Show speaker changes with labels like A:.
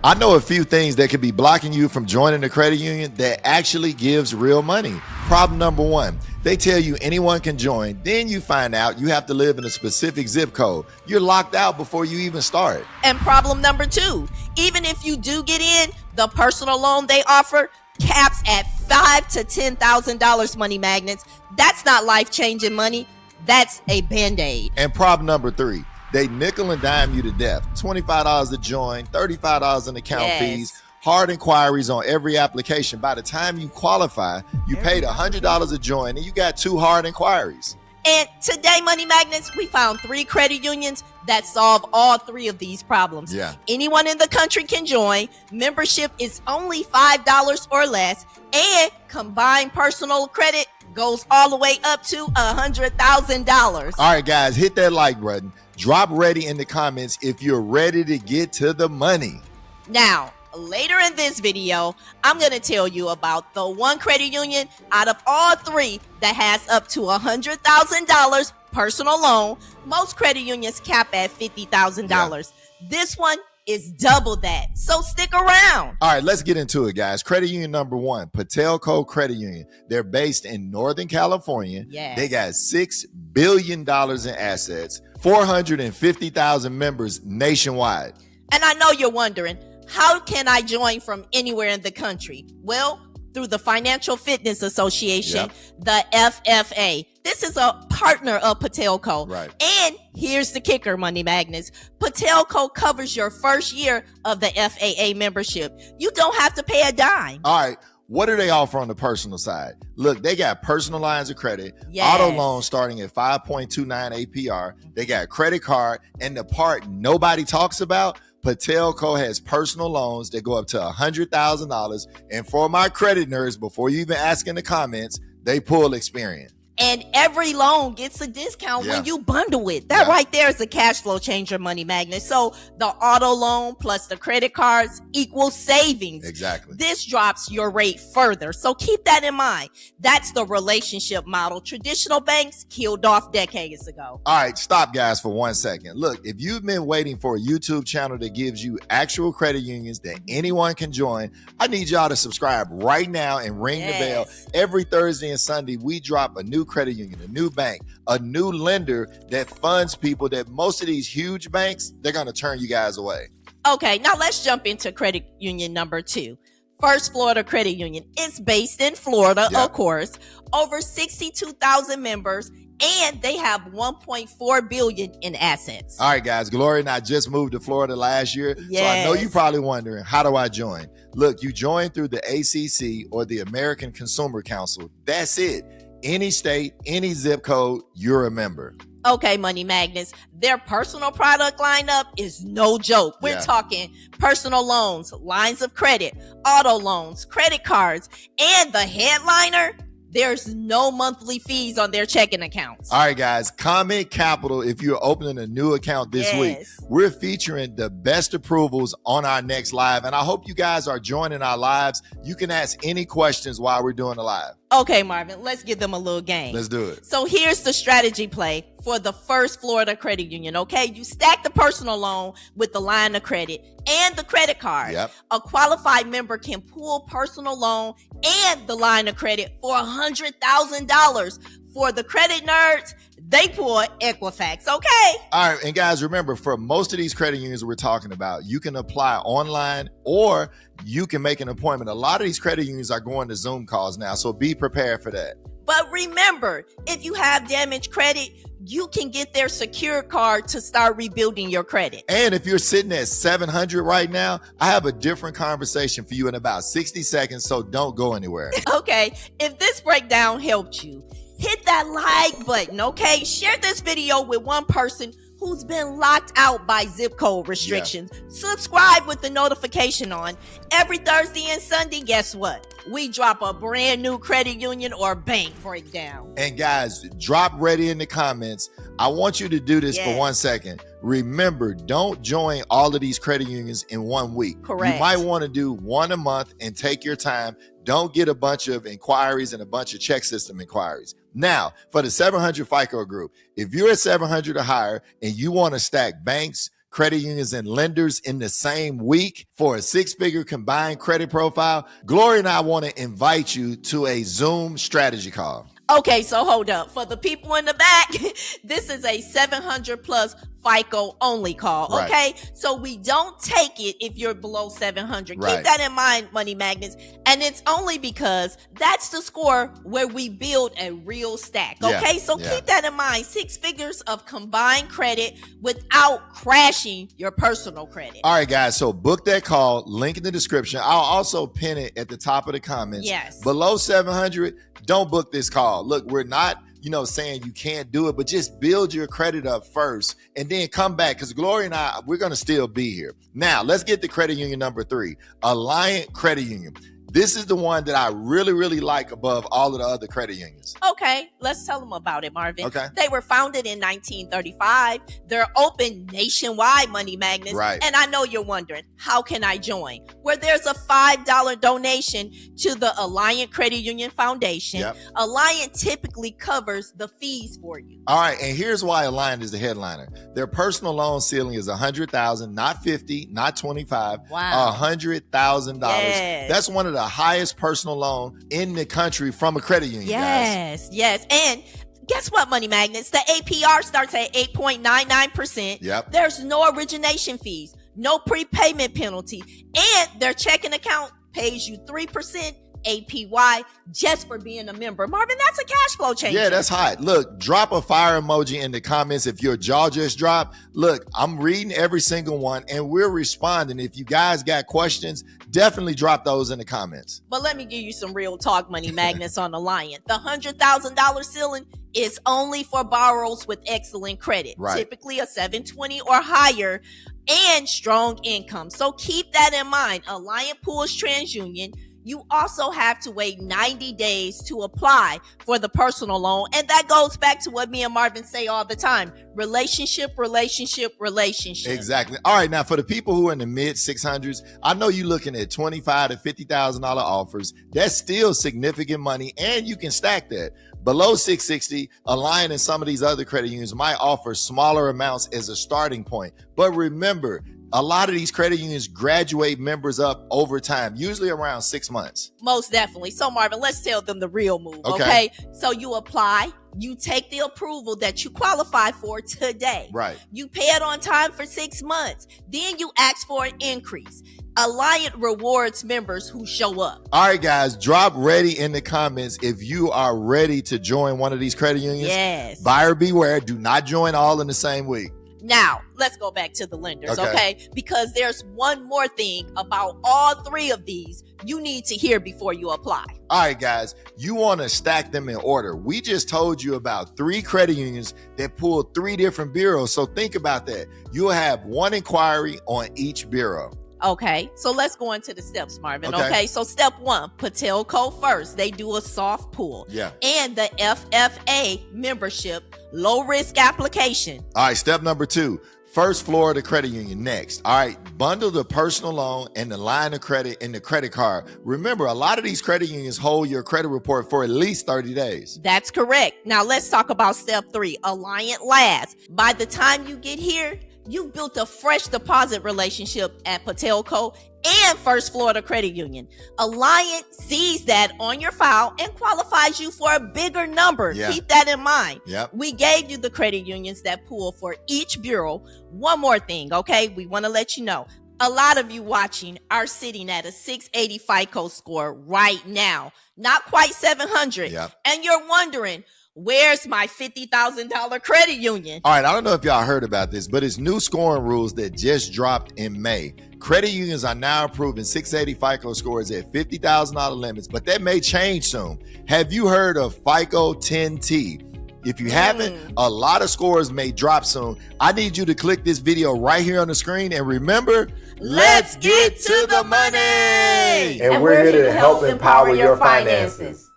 A: I know a few things that could be blocking you from joining a credit union that actually gives real money. Problem number one, they tell you anyone can join, then you find out you have to live in a specific zip code. You're locked out before you even start.
B: And problem number two, even if you do get in, the personal loan they offer caps at $5,000 to $10,000 money magnets. That's not life-changing money. That's a Band-Aid.
A: And problem number three, they nickel and dime you to death. $25 to join, $35 in account fees, hard inquiries on every application. By the time you qualify, you paid $100 to join and you got 2 hard inquiries.
B: And today, Money Magnets, we found 3 credit unions that solve all 3 of these problems.
A: Yeah.
B: Anyone in the country can join. Membership is only $5 or less. And combined personal credit goes all the way up to $100,000.
A: All right, guys, hit that like button. Drop ready in the comments if you're ready to get to the money.
B: Now, later in this video, I'm going to tell you about the one credit union out of all 3 that has up to $100,000 personal loan. Most credit unions cap at $50,000. Yeah. This one is double that. So stick around.
A: All right, let's get into it, guys. Credit union number 1, Patelco Credit Union. They're based in Northern California.
B: Yes.
A: They got $6 billion in assets, 450,000 members nationwide.
B: And I know you're wondering, how can I join from anywhere in the country? Well, through the Financial Fitness Association, the FFA. This is a partner of Patelco.
A: Right.
B: And here's the kicker, Money Magnets. Patelco covers your first year of the FAA membership. You don't have to pay a dime.
A: All right. What do they offer on the personal side? Look, they got personal lines of credit,
B: yes,
A: auto loans starting at 5.29 APR. They got credit card, and the part nobody talks about, Patelco has personal loans that go up to $100,000. And for my credit nerds, before you even ask in the comments, they pull Experian.
B: And every loan gets a discount when you bundle it. That right there is a cash flow changer, Money Magnet. So the auto loan plus the credit cards equals savings.
A: Exactly.
B: This drops your rate further. So keep that in mind. That's the relationship model traditional banks killed off decades ago.
A: All right, stop, guys, for 1 second. Look, if you've been waiting for a YouTube channel that gives you actual credit unions that anyone can join, I need y'all to subscribe right now and ring the bell. Every Thursday and Sunday, we drop a new credit union, a new bank, a new lender that funds people that most of these huge banks, they're going to turn you guys away.
B: Okay, now let's jump into credit union number 2. First Florida Credit Union. It's based in Florida, of course. Over 62,000 members, and they have $1.4 billion in assets.
A: All right, guys. Gloria and I just moved to Florida last year. So I know you're probably wondering, how do I join? Look, you join through the ACC or the American Consumer Council. That's it. Any state, any zip code, you're a member.
B: Okay, Money Magnets, their personal product lineup is no joke. We're talking personal loans, lines of credit, auto loans, credit cards, and the headliner, there's no monthly fees on their checking accounts.
A: All right, guys, comment capital if you're opening a new account this week. We're featuring the best approvals on our next live, and I hope you guys are joining our lives. You can ask any questions while we're doing the live.
B: Okay, Marvin, let's give them a little game.
A: Let's do it.
B: So here's the strategy play for the First Florida Credit Union, okay? You stack the personal loan with the line of credit and the credit card. A qualified member can pull personal loan and the line of credit for $100,000. For the credit nerds, they pull Equifax, okay?
A: All right, and guys, remember, for most of these credit unions we're talking about, you can apply online or you can make an appointment. A lot of these credit unions are going to Zoom calls now, so be prepared for that.
B: But remember, if you have damaged credit, you can get their secure card to start rebuilding your credit.
A: And if you're sitting at 700 right now, I have a different conversation for you in about 60 seconds, so don't go anywhere.
B: Okay, if this breakdown helped you, hit that like button, okay? Share this video with one person who's been locked out by zip code restrictions. Subscribe with the notification on. Every Thursday and Sunday, guess what? We drop a brand new credit union or bank breakdown.
A: And guys, drop ready in the comments. I want you to do this for 1 second. Remember, don't join all of these credit unions in 1 week.
B: Correct.
A: You might want to do one a month and take your time. Don't get a bunch of inquiries and a bunch of check system inquiries. Now, for the 700 FICO group, if you're at 700 or higher and you want to stack banks, credit unions and lenders in the same week for a 6-figure combined credit profile, Glory and I want to invite you to a Zoom strategy call.
B: Okay, so hold up. For the people in the back, this is a 700 plus FICO only call. Okay, right. So we don't take it if you're below 700. Right. Keep that in mind, Money Magnets. And it's only because that's the score where we build a real stack. Okay, so keep that in mind. 6 figures of combined credit without crashing your personal credit.
A: All right, guys. So book that call. Link in the description. I'll also pin it at the top of the comments.
B: Yes.
A: Below 700, don't book this call. Look, we're not saying you can't do it, but just build your credit up first and then come back, because Glory and I, we're going to still be here. Now, let's get to credit union number 3, Alliant Credit Union. This is the one that I really, really like above all of the other credit unions.
B: Okay, let's tell them about it, Marvin.
A: Okay.
B: They were founded in 1935. They're open nationwide, Money Magnets.
A: Right.
B: And I know you're wondering, how can I join? Where there's a $5 donation to the Alliant Credit Union Foundation.
A: Yep.
B: Alliant typically covers the fees for you.
A: All right, and here's why Alliant is the headliner. Their personal loan ceiling is $100,000, not $50,000, not $25,000.
B: Wow.
A: $100,000.
B: Yes.
A: That's one of the highest personal loan in the country from a credit union, guys.
B: Yes. And guess what, Money Magnets? The APR starts at 8.99%.
A: Yep.
B: There's no origination fees, no prepayment penalty, and their checking account pays you 3% APY just for being a member. Marvin, that's a cash flow changer.
A: Yeah, that's hot. Look, drop a fire emoji in the comments if your jaw just dropped. Look, I'm reading every single one and we're responding. If you guys got questions, definitely drop those in the comments.
B: But let me give you some real talk, Money Magnets, on Alliant. The $100,000 ceiling is only for borrowers with excellent credit, typically a 720 or higher, and strong income. So keep that in mind. Alliant pulls TransUnion. You also have to wait 90 days to apply for the personal loan. And that goes back to what me and Marvin say all the time. Relationship.
A: Exactly. All right. Now, for the people who are in the mid 600s, I know you're looking at $25,000 to $50,000 offers. That's still significant money, and you can stack that. Below 660, Alliant and some of these other credit unions might offer smaller amounts as a starting point. But remember, a lot of these credit unions graduate members up over time, usually around 6 months.
B: Most definitely. So, Marvin, let's tell them the real move, okay? So you apply, you take the approval that you qualify for today.
A: Right.
B: You pay it on time for 6 months. Then you ask for an increase. Alliant rewards members who show up.
A: All right, guys, drop ready in the comments if you are ready to join one of these credit unions.
B: Yes.
A: Buyer beware. Do not join all in the same week.
B: Now, let's go back to the lenders, okay? Because there's one more thing about all 3 of these you need to hear before you apply.
A: All right, guys, you want to stack them in order. We just told you about 3 credit unions that pull 3 different bureaus. So think about that. You'll have 1 inquiry on each bureau.
B: Okay, so let's go into the steps, Marvin. Okay, so step 1, Patelco first. They do a soft pull.
A: Yeah.
B: And the FFA membership, low risk application.
A: All right, step number 2, First Florida Credit Union next. All right, bundle the personal loan and the line of credit and the credit card. Remember, a lot of these credit unions hold your credit report for at least 30 days.
B: That's correct. Now let's talk about step 3, Alliant last. By the time you get here, you've built a fresh deposit relationship at Patelco and First Florida Credit Union. Alliant sees that on your file and qualifies you for a bigger number.
A: Yeah.
B: Keep that in mind.
A: Yep.
B: We gave you the credit unions that pool for each bureau. One more thing, okay? We want to let you know. A lot of you watching are sitting at a 680 FICO score right now. Not quite 700.
A: Yep.
B: And you're wondering, where's my $50,000 credit union?
A: All right, I don't know if y'all heard about this, but it's new scoring rules that just dropped in May. Credit unions are now approving 680 FICO scores at $50,000 limits, but that may change soon. Have you heard of FICO 10T? If you haven't, a lot of scores may drop soon. I need you to click this video right here on the screen, and remember,
B: let's get to the money!
C: And we're here to help empower your finances.